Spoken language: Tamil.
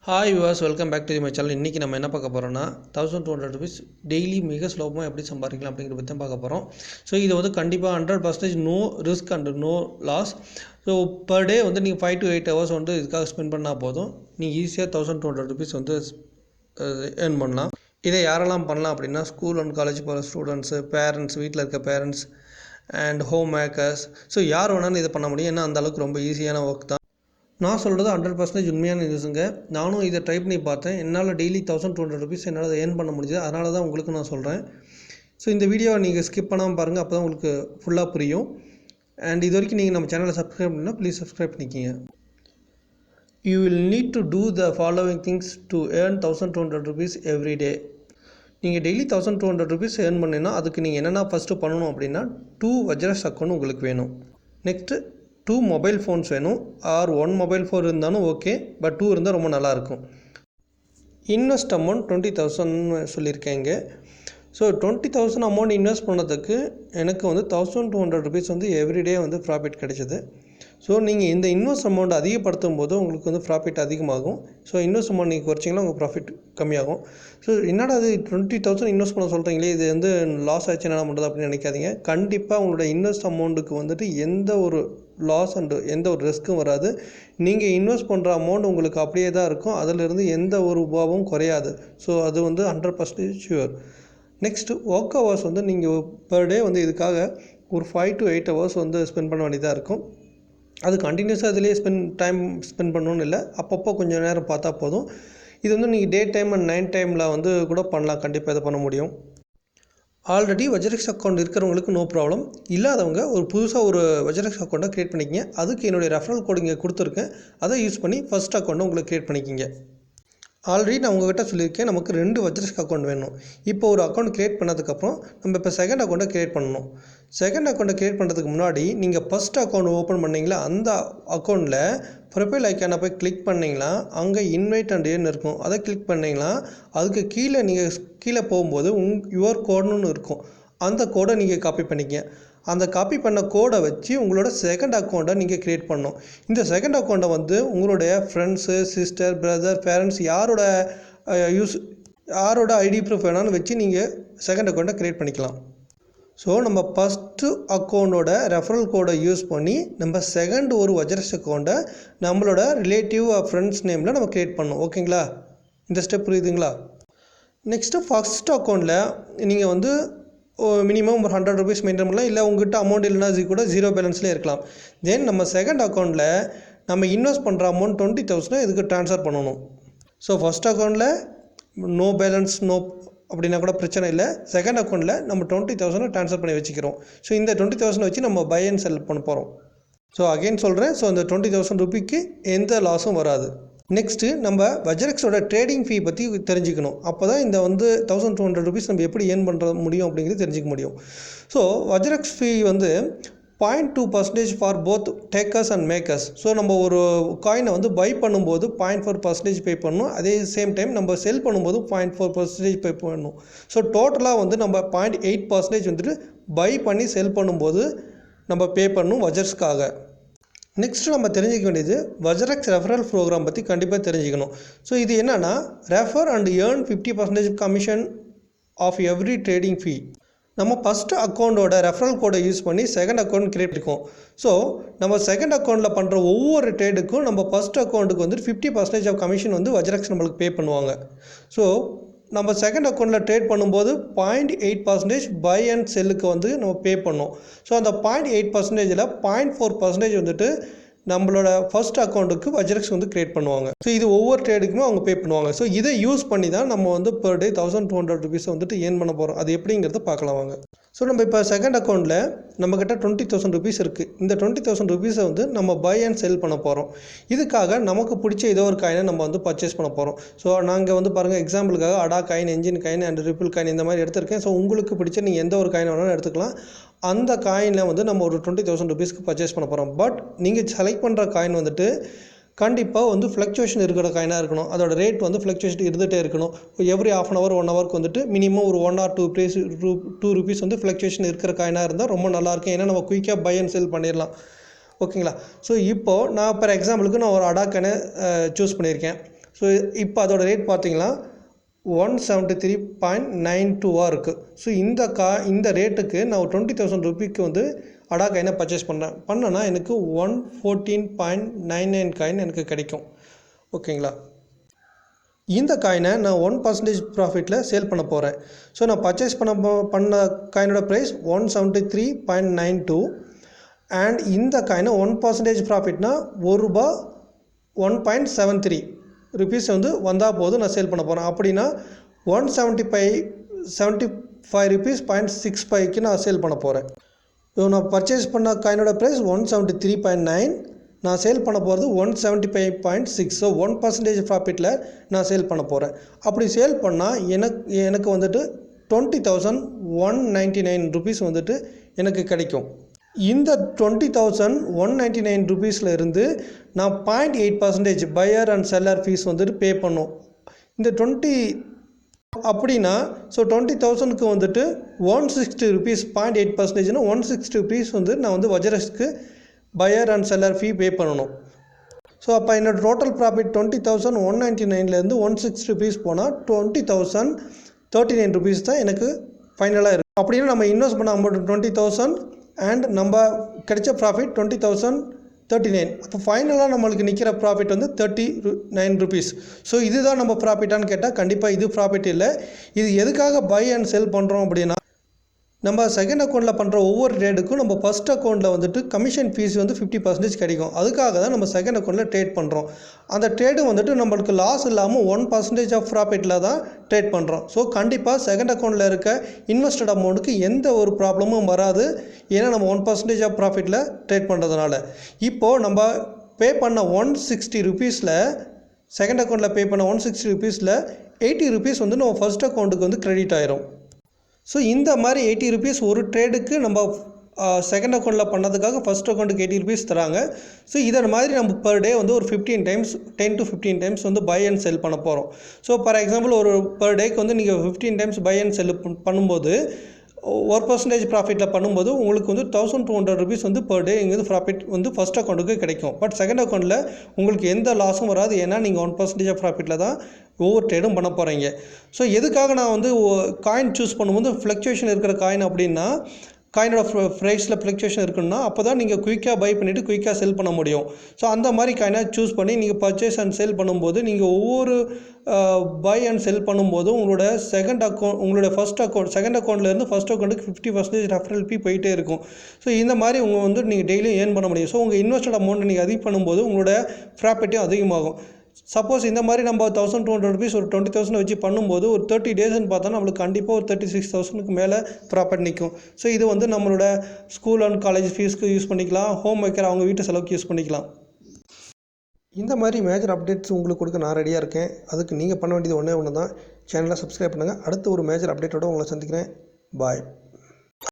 Hi viewers, welcome back to my channel. இன்றைக்கி நம்ம என்ன பார்க்க போகிறோம்னா 1200 ருபீஸ் டெய்லி மிக சுலபமாக எப்படி சம்பாதிக்கலாம் அப்படிங்கிறத பற்றி தான் பார்க்க போகிறோம். ஸோ இது வந்து கண்டிப்பாக 100% no risk and no loss. So per day வந்து நீங்கள் 5 to 8 hours வந்து இதுக்காக ஸ்பெண்ட் பண்ணால் போதும். நீங்கள் ஈஸியாக 1200 ருபீஸ் வந்து ஏர்ன் பண்ணலாம். இதை யாரெல்லாம் பண்ணலாம் அப்படின்னா, ஸ்கூல் அண்ட் காலேஜ் போகிற ஸ்டூடெண்ட்ஸு, பேரண்ட்ஸ், வீட்டில் இருக்க parents and home makers. So யார் வேணாலும் இதை பண்ண முடியும். ஏன்னா அந்தளவுக்கு ரொம்ப ஈஸியான ஒர்க் தான். நான் சொல்கிறது 100% உண்மையான நியூஸுங்க. நானும் இதை ட்ரை பண்ணி பார்த்தேன். என்னால் டெய்லி 1200 ருபீஸ் என்னால் ஏர்ன் பண்ண முடியுது. அதனால தான் உங்களுக்கு நான் சொல்கிறேன். ஸோ இந்த வீடியோவை நீங்கள் ஸ்கிப் பண்ணாமல் பாருங்கள். அப்போ தான் உங்களுக்கு ஃபுல்லாக புரியும். அண்ட் இது வரைக்கும் நீங்கள் நம்ம சேனலை சப்ஸ்கிரைப் பண்ணால் ப்ளீஸ் சப்ஸ்கிரைப் பண்ணிக்கிங்க. You will need to do the following things to earn 1200 rupees every day. நீங்கள் டெய்லி 1200 ருபீஸ் ஏர்ன் பண்ணினா அதுக்கு நீங்கள் என்னென்ன ஃபஸ்ட்டு பண்ணணும் அப்படின்னா, 2 வஜ்ரக்ஸ் அக்கௌண்ட் உங்களுக்கு வேணும். நெக்ஸ்ட்டு 2 மொபைல் ஃபோன்ஸ் வேணும். ஆர் 1 மொபைல் ஃபோன் இருந்தாலும் ஓகே, பட் 2 இருந்தால் ரொம்ப நல்லாயிருக்கும். இன்வெஸ்ட் அமௌண்ட் 20,000 சொல்லியிருக்கேங்க. ஸோ 20,000 அமௌண்ட் இன்வெஸ்ட் பண்ணதுக்கு எனக்கு வந்து 1200 ருபீஸ் வந்து எவ்ரிடே வந்து ப்ராஃபிட் கிடைச்சிது. ஸோ நீங்கள் இந்த இன்வெஸ்ட் அமௌண்ட் அதிகப்படுத்தும் போது உங்களுக்கு வந்து ப்ராஃபிட் அதிகமாகும். ஸோ இன்வெஸ்ட் அமௌண்ட் நீங்கள் குறைச்சிங்கன்னா உங்கள் ப்ராஃபிட் கம்மியாகும். ஸோ என்னடா அது 20,000 இன்வெஸ்ட் பண்ண சொல்கிறீங்களே, இது வந்து லாஸ் ஆச்சு என்ன பண்ணுறது அப்படின்னு நினைக்காதீங்க. கண்டிப்பாக உங்களோட இன்வெஸ்ட் அமௌண்ட்டுக்கு வந்துட்டு எந்த ஒரு லாஸ் அண்டு எந்த ஒரு ரிஸ்க்கும் வராது. நீங்கள் இன்வெஸ்ட் பண்ணுற அமௌண்ட் உங்களுக்கு அப்படியே தான் இருக்கும். அதிலிருந்து எந்த ஒரு ரூபாவும் குறையாது. ஸோ அது வந்து 100% ஷுவர். நெக்ஸ்ட்டு ஒர்க் ஹவர்ஸ் வந்து நீங்கள் பர் டே வந்து இதுக்காக ஒரு 5 to 8 hours வந்து ஸ்பெண்ட் பண்ண வேண்டியதாக இருக்கும். அது கண்டினியூஸாக இதிலேயே ஸ்பெண்ட் பண்ணணும்னு இல்லை, அப்பப்போ கொஞ்சம் நேரம் பார்த்தா போதும். இது வந்து நீங்கள் டே டைம் அண்ட் நைட் டைமில் வந்து கூட பண்ணலாம். கண்டிப்பாக இதை பண்ண முடியும். ஆல்ரெடி வஜ்ரக்ஸ் அக்கௌண்ட் இருக்கிறவங்களுக்கு நோ ப்ராப்ளம். இல்லாதவங்க ஒரு புதுசாக ஒரு வஜ்ரக்ஸ் அக்கௌண்ட்டை க்ரியேட் பண்ணிக்கிங்க. அதுக்கு என்னுடைய ரெஃபரல் கோடு இங்கே கொடுத்துருக்கேன். அதை யூஸ் பண்ணி ஃபஸ்ட் அக்கௌண்ட்டை உங்களுக்கு க்ரியேட் பண்ணிக்கிங்க. ஆல்ரெடி நான் உங்கள்கிட்ட சொல்லியிருக்கேன், நமக்கு 2 வஜ்ரக்ஸ் அக்கௌண்ட் வேணும். இப்போ ஒரு அக்கௌண்ட் க்ரியேட் பண்ணதுக்கப்புறம் நம்ம இப்போ செகண்ட் அக்கௌண்ட்டை க்ரியேட் பண்ணணும். செகண்ட் அக்கௌண்ட்டை க்ரியேட் பண்ணுறதுக்கு முன்னாடி நீங்கள் ஃபஸ்ட் அக்கௌண்ட் ஓப்பன் பண்ணிங்களா, அந்த அக்கௌண்ட்டில் ப்ரொஃபைல் ஐக்கானை போய் கிளிக் பண்ணிங்களா, அங்கே இன்வைட் அண்ட் ஏர்ன் இருக்கும். அதை கிளிக் பண்ணிங்களா, அதுக்கு கீழே நீங்கள் கீழே போகும்போது யுவர் கோடுன்னு இருக்கும். அந்த கோடை நீங்கள் காப்பி பண்ணிக்க. அந்த காப்பி பண்ண கோடை வச்சு உங்களோட செகண்ட் அக்கௌண்ட்டை நீங்கள் க்ரியேட் பண்ணணும். இந்த செகண்ட் அக்கௌண்ட்டை வந்து உங்களுடைய ஃப்ரெண்ட்ஸு, சிஸ்டர், பிரதர், பேரண்ட்ஸ் யாரோட ஐடி ப்ரூஃப் வேணாலும் வச்சு நீங்கள் செகண்ட் அக்கௌண்ட்டை க்ரியேட் பண்ணிக்கலாம். ஸோ நம்ம ஃபஸ்ட்டு அக்கௌண்ட்டோட ரெஃபரல் கோடை யூஸ் பண்ணி நம்ம செகண்ட் ஒரு வஜ்ரக்ஸ் அக்கௌண்ட்டை நம்மளோட ரிலேட்டிவ் ஃப்ரெண்ட்ஸ் நேமில் நம்ம க்ரியேட் பண்ணணும். ஓகேங்களா? இந்த ஸ்டெப் புரியுதுங்களா? நெக்ஸ்ட்டு ஃபஸ்ட் அக்கௌண்ட்டில் நீங்கள் வந்து மினிமம் ஒரு 100 ருபீஸ் மெயின்டைன் பண்ணலாம். இல்லை உங்கள்கிட்ட அமௌண்ட் இல்லைனா கூட 0 பேலன்ஸ்லேயே இருக்கலாம். தென் நம்ம செகண்ட் அக்கௌண்ட்டில் நம்ம இன்வெஸ்ட் பண்ணுற அமௌண்ட் 20,000 இதுக்கு ட்ரான்ஸ்ஃபர் பண்ணணும். ஸோ ஃபஸ்ட் அக்கௌண்ட்டில் நோ பேலன்ஸ் அப்படின்னா கூட பிரச்சனை இல்லை. செகண்ட் அக்கௌண்ட்டில் நம்ம 20,000 ட்ரான்ஸ்ஃபர் பண்ணி வச்சுக்கிறோம். ஸோ இந்த 20,000 வச்சு நம்ம பை அண்ட் செல் பண்ண போகிறோம். ஸோ அகெயின் சொல்கிறேன், ஸோ இந்த 20,000 ருபீக்கு எந்த லாஸும் வராது. நெக்ஸ்ட்டு நம்ம வஜ்ரக்ஸோட ட்ரேடிங் ஃபீ பற்றி தெரிஞ்சுக்கணும். அப்போ தான் இந்த வந்து 1200 ருபீஸ் நம்ம எப்படி ஏர்ன் பண்ணுற முடியும் அப்படிங்கிறது தெரிஞ்சிக்க முடியும். ஸோ வஜ்ரக்ஸ் ஃபீ வந்து 0.2% for both takers and makers. So நம்ம ஒரு காயினை வந்து பை பண்ணும்போது 0.4% பே பண்ணணும். அதே சேம் டைம் நம்ம செல் பண்ணும்போது 0.4% பே பண்ணணும். ஸோ டோட்டலாக வந்து நம்ம 0.8% வந்துட்டு பை பண்ணி செல் பண்ணும்போது நம்ம பே பண்ணணும் வஜ்ரக்ஸ்க்காக. நெக்ஸ்ட்டு நம்ம தெரிஞ்சிக்க வேண்டியது வஜ்ரக்ஸ் ரெஃபரல் ப்ரோக்ராம் பற்றி கண்டிப்பாக தெரிஞ்சுக்கணும். ஸோ இது என்னென்னா, refer and earn 50% commission of every trading fee. நம்ம ஃபஸ்ட்டு அக்கௌண்ட்டோட ரெஃபரல் கோடை யூஸ் பண்ணி செகண்ட் அக்கௌண்ட் க்ரியேட் இருக்கும். ஸோ நம்ம செகண்ட் அக்கௌண்ட்டில் பண்ணுற ஒவ்வொரு ட்ரேடுக்கும் நம்ம ஃபஸ்ட் அக்கௌண்ட்டுக்கு வந்துட்டு 50% ஆஃப் கமிஷன் வந்து வஜ்ரக்ஸ் நம்மளுக்கு பே பண்ணுவாங்க. ஸோ நம்ம செகண்ட் அக்கௌண்ட்டில் ட்ரேட் பண்ணும்போது 0.8% பை அண்ட் செல்லுக்கு வந்து நம்ம பே பண்ணோம். ஸோ அந்த 0.8%ல் 0.4% வந்துட்டு நம்மளோட ஃபஸ்ட் அக்கௌண்ட்டுக்கு வஜ்ரக்ஸ் வந்து க்ரியேட் பண்ணுவாங்க. ஸோ இது ஒவ்வொரு ட்ரேடுக்குமே அவங்க பே பண்ணுவாங்க. ஸோ இதை யூஸ் பண்ணி தான் நம்ம வந்து பர் டே 1200 ருபீஸை வந்துட்டு ஏர்ன் பண்ண போகிறோம். அது எப்படிங்கிறத பார்க்கலாம் வாங்க. ஸோ நம்ம இப்போ செகண்ட் அக்கௌண்ட்டில் நம்மக்கிட்ட 20,000 ருபீஸ் இருக்குது. இந்த 20,000 ருபீஸை வந்து நம்ம பை அண்ட் செல் பண்ண போகிறோம். இதுக்காக நமக்கு பிடிச்ச ஏதோ ஒரு காயினை நம்ம வந்து பர்ச்சேஸ் பண்ண போகிறோம். ஸோ நாங்கள் வந்து பாருங்கள், எக்ஸாம்பிளுக்காக அடா coin, engine coin and ripple coin இந்த மாதிரி எடுத்திருக்கேன். ஸோ உங்களுக்கு பிடிச்ச நீங்கள் எந்த ஒரு காயின் வேணாலும் எடுத்துக்கலாம். அந்த காயினில் வந்து நம்ம ஒரு 20,000 ருபீஸ்க்கு பர்ச்சேஸ் பண்ண போகிறோம். பட் நீங்கள் செலக்ட் பண்ணுற காயின் வந்துட்டு கண்டிப்பாக வந்து ஃப்ளக்சுவேஷன் இருக்கிற காயினாக இருக்கணும். அதோட ரேட் வந்து ஃப்ளக்சுவேஷன் இருந்துகிட்டே இருக்கணும். எவ்ரி ½ hour 1 ஹவருக்கு வந்துட்டு மினிமம் ஒரு 1 or 2 ருபீஸ் வந்து ஃப்ளக்சுவேஷன் இருக்கிற காயினாக இருந்தால் ரொம்ப நல்லாயிருக்கும். ஏன்னா நம்ம குயிக்காக பை அண்ட் செல் பண்ணிடலாம். ஓகேங்களா? ஸோ இப்போது நான் ஃபார் எக்ஸாம்பிளுக்கு நான் ஒரு அடா காயினை சூஸ் பண்ணியிருக்கேன். ஸோ இப்போ அதோட ரேட் பார்த்தீங்கன்னா 173.92 இருக்குது. ஸோ இந்த ரேட்டுக்கு நான் 20,000 ரூபீக்கு வந்து அடா காயினை பர்ச்சேஸ் பண்ணேன்னா எனக்கு 114.99 காயின் எனக்கு கிடைக்கும். ஓகேங்களா? இந்த காயினை நான் 1% ப்ராஃபிட்டில் சேல் பண்ண போகிறேன். ஸோ நான் பர்ச்சேஸ் பண்ண காயினோட ப்ரைஸ் 173.92 அண்ட் இந்த காயினை 1% ப்ராஃபிட்னா ₹1 1.73 ருபீஸ் வந்து வந்தால் போதும் நான் சேல் பண்ண போகிறேன். அப்படின்னா 175 ருபீஸ் 0.65க்கு நான் சேல் பண்ண போகிறேன். ஸோ நான் பர்ச்சேஸ் பண்ண காயினோட ப்ரைஸ் 173.9, நான் சேல் பண்ண போகிறது 175.6. ஸோ 1% ப்ராஃபிட்டில் நான் சேல் பண்ண போகிறேன். அப்படி சேல் பண்ணால் எனக்கு வந்துட்டு 20,199 ருபீஸ் வந்துட்டு எனக்கு கிடைக்கும். இந்த 20,199 ருபீஸில் இருந்து நான் 0.8% பையர் அண்ட் செல்லர் ஃபீஸ் வந்துட்டு பே பண்ணும். இந்த 20 அப்படின்னா ஸோ 20,000க்கு வந்துட்டு 160 ருபீஸ் 0.8%னா 160 ருபீஸ் வந்து நான் வந்து வஜ்ரஸ்க்கு பையர் அண்ட் செல்லர் ஃபீ பே பண்ணணும். ஸோ அப்போ என்னோட டோட்டல் ப்ராஃபிட் 20,199லேருந்து 160 ருபீஸ் போனால் 20,039 ருபீஸ் தான் எனக்கு ஃபைனலாக இருக்கும். அப்படின்னா நம்ம இன்வெஸ்ட் பண்ண அமௌண்ட் 20,000 அண்ட் நம்ம கிடைச்ச ப்ராஃபிட் 20,039. அப்போ ஃபைனலாக நம்மளுக்கு நிற்கிற ப்ராஃபிட் வந்து 39 ருபீஸ். ஸோ இதுதான் நம்ம ப்ராஃபிட்டான்னு கேட்டால் கண்டிப்பாக இது ப்ராஃபிட் இல்லை. இது எதுக்காக பை அண்ட் செல் பண்ணுறோம் அப்படின்னா, நம்ம செகண்ட் அக்கௌண்ட்டில் பண்ணுற ஒவ்வொரு ட்ரேடுக்கும் நம்ம ஃபஸ்ட் அக்கௌண்ட்டில் வந்துட்டு கமிஷன் ஃபீஸ் வந்து 50% கிடைக்கும். அதுக்காக தான் நம்ம செகண்ட் அக்கௌண்ட்டில் ட்ரேட் பண்ணுறோம். அந்த ட்ரேடு வந்துட்டு நம்மளுக்கு லாஸ் இல்லாமல் 1% ஆஃப் ப்ராஃபிட்டில் தான் ட்ரேட் பண்ணுறோம். ஸோ கண்டிப்பாக செகண்ட் அக்கௌண்ட்டில் இருக்க இன்வெஸ்டட் அமௌண்ட்டுக்கு எந்த ஒரு ப்ராப்ளமும் வராது. ஏன்னா நம்ம 1% ஆஃப் ப்ராஃபிட்டில் ட்ரேட் பண்ணுறதுனால. இப்போது நம்ம பே பண்ண 160 ருபீஸில் செகண்ட் அக்கௌண்ட்டில் பே பண்ண 160 ருபீஸில் 80 ருபீஸ் வந்து நம்ம ஃபஸ்ட் அக்கௌண்ட்டுக்கு வந்து கிரெடிட் ஆயிரும். ஸோ இந்த மாதிரி 80 ருபீஸ் ஒரு ட்ரேடுக்கு நம்ம செகண்ட் அக்கௌண்ட்டில் பண்ணதுக்காக ஃபஸ்ட் அக்கௌண்ட்டுக்கு 80 ருபீஸ் தராங்க. ஸோ இதை மாதிரி நம்ம பர் டே வந்து ஒரு 10 to 15 டைம்ஸ் வந்து பை அண்ட் செல் பண்ண போகிறோம். ஸோ ஃபார் எக்ஸாம்பிள் ஒரு பர் டேக்கு வந்து நீங்கள் 15 டைம்ஸ் பை அண்ட் செல் பண்ணும்போது 1% ப்ராஃபிட்டில் பண்ணும்போது உங்களுக்கு வந்து 1,200 ருபீஸ் வந்து பர் டே இங்கே ப்ராஃபிட் வந்து ஃபஸ்ட் அக்கௌண்ட்டுக்கு கிடைக்கும். பட் செகண்ட் அக்கௌண்ட்டில் உங்களுக்கு எந்த லாஸும் வராது. ஏன்னா நீங்கள் 1% ப்ராஃபிட்டில் தான் ஒவ்வொரு ட்ரேடும் பண்ண போகிறீங்க. ஸோ எதுக்காக நான் வந்து காயின் சூஸ் பண்ணும்போது ஃப்ளக்சுவேஷன் இருக்கிற காயின் அப்படின்னா, காயினோட ப்ரைஸில் ஃப்ளக்சுவேஷன் இருக்குன்னா அப்போ தான் நீங்கள் குயிக்காக பை பண்ணிவிட்டு குயிக்காக செல் பண்ண முடியும். ஸோ அந்த மாதிரி காயினை சூஸ் பண்ணி நீங்கள் பர்ச்சேஸ் அண்ட் செல் பண்ணும்போது நீங்கள் ஒவ்வொரு பை அண்ட் செல் பண்ணும்போது உங்களோட செகண்ட் அக்கௌண்ட்லேருந்து ஃபஸ்ட் அக்கௌண்ட்டுக்கு 50% ரெஃபரல் ஃபீ போயிட்டே இருக்கும். ஸோ இந்த மாதிரி உங்கள் வந்து நீங்கள் டெய்லியும் ஏர்ன் பண்ண முடியும். ஸோ உங்கள் இன்வெஸ்டட் அமௌண்ட்டை நீங்கள் அதிகம் பண்ணும்போது உங்களோட ப்ராஃபிட்டும் அதிகமாகும். சப்போஸ் இந்த மாதிரி நம்ம 1,200 ருபீஸ் ஒரு 20,000 வச்சு பண்ணும்போது ஒரு 30 டேஸ்ன்னு பார்த்தா நம்மளுக்கு கண்டிப்பாக ஒரு 36,000க்கு மேலே ப்ராஃபிட் நிற்கும். ஸோ இது வந்து நம்மளோட ஸ்கூல் அண்ட் காலேஜ் ஃபீஸ்க்கு யூஸ் பண்ணிக்கலாம், ஹோம் மேக்கர் அவங்க வீட்டு செலவுக்கு யூஸ் பண்ணிக்கலாம். இந்த மாதிரி மேஜர் அப்டேட்ஸ் உங்களுக்கு கொடுக்க நான் ரெடியாக இருக்கேன். அதுக்கு நீங்கள் பண்ண வேண்டியது ஒன்றே ஒன்று தான், சேனலை சப்ஸ்கிரைப் பண்ணுங்கள். அடுத்து ஒரு மேஜர் அப்டேட்டோடு உங்களை சந்திக்கிறேன். பாய்.